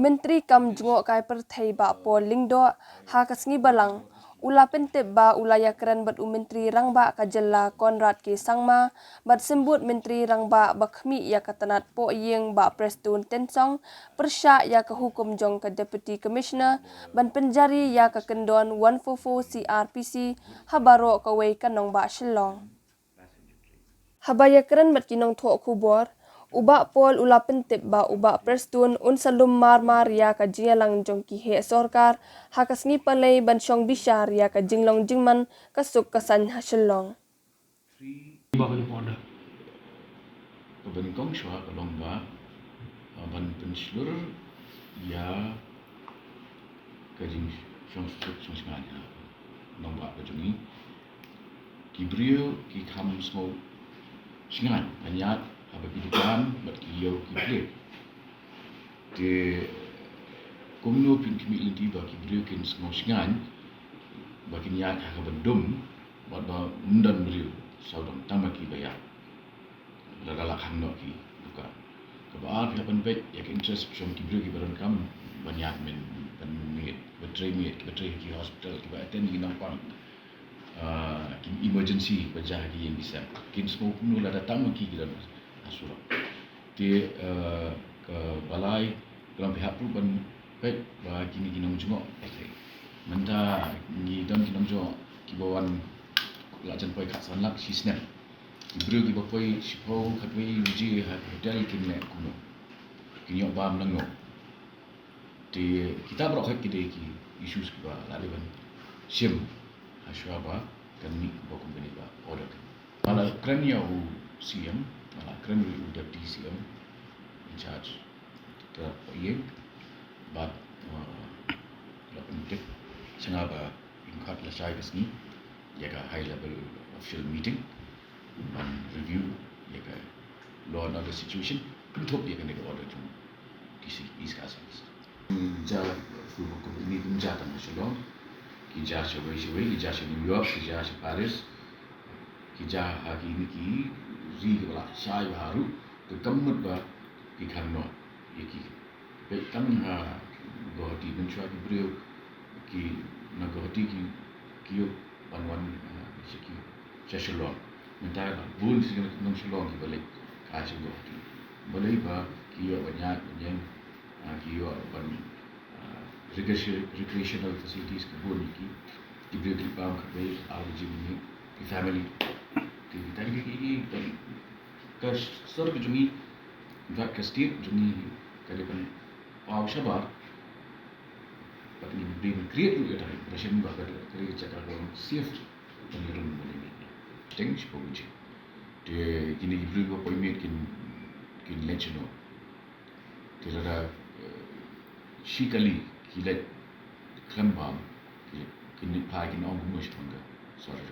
Menteri kam jengok kai perthai ba pol lingdo ha kasngi balang ula pentep ba ulaya keren bat Menteri rangba kajela Konrad ke sangma bat sembut Menteri rangba bakhmi ya katanat po yeng ba prestun tensong persya ya ke hukum jong ke Deputy Commissioner ban penjari ya ke kendon 144 CRPC habaro kawai kanong ba Shillong. Habaya keren bat kinong thok kubor uba pol ula pentip ba uba prestun salum mar ya ka jingalang jong ki he sorkar hakas ngi palay ban syong bishar ya ka jinglong jingman kasuk kasan Shillong. Kebenkong syua kalong ba ban penslur ya kajing syong sengaja nong ba kajungi kibrio ki kam small singan banyak abagi dukan bat kiyo kibrio de komno pin kimi inti ba kibrio kin small singan bagi niat ha bendum bat ba mundan brio saudam tamaki bayar lalak khang no ki dukan kebaar ya penbet ya interest syong kibrio ki baron kam banyak men mynmiet betray ki hospital ki ba attend ki nampang kin emergency bajah di yang bisa kin semua pun lah datang maki kita asura di ke balai dalam pihak pun ban baik ba kini kinong jengok menta ni dan kinong jengok ki bawan lajan poi kat sanlak si snap kibrio ki bapoi sipo khatwi uji hotel kin le kuno kinyo ba menengo di kita berok kide ki isu ba laliban sim aswa ba kami ba company ba order ala krenya u CM ala krenya u deputy CM in charge ke ye but la penting sengaba ingkat la sai kesni ya ka high level official meeting and review ya ka law and order situation Kynthoh ya kan order tu DC iskas ja hukum ini tunja tan Syillong Kijah Shawai, kijah New York, kijah Paris, kijah hari ini ki ri wala sai baru ke kamut ba ki khanno yeki be kam ha goti menchua ki brio ki na goti ki kiyo banwan seki Syllong mentai ba bun sing nong Syllong ki balik ka sing goti boleh ba kiyo banyak yang kiyo ban recreational facilities kebun ki diberi pam kebe alji ni ki family ki tadi ki ka sor ki jumi va ka state jumi ka depan pau shabar but ni bring create tu eta impression ba ka create cakap orang safe penirun boleh ni teng spoji de kini bring ko point kin lecture tilada shikali kilet kembang kini pagi na ong mush tangga sorry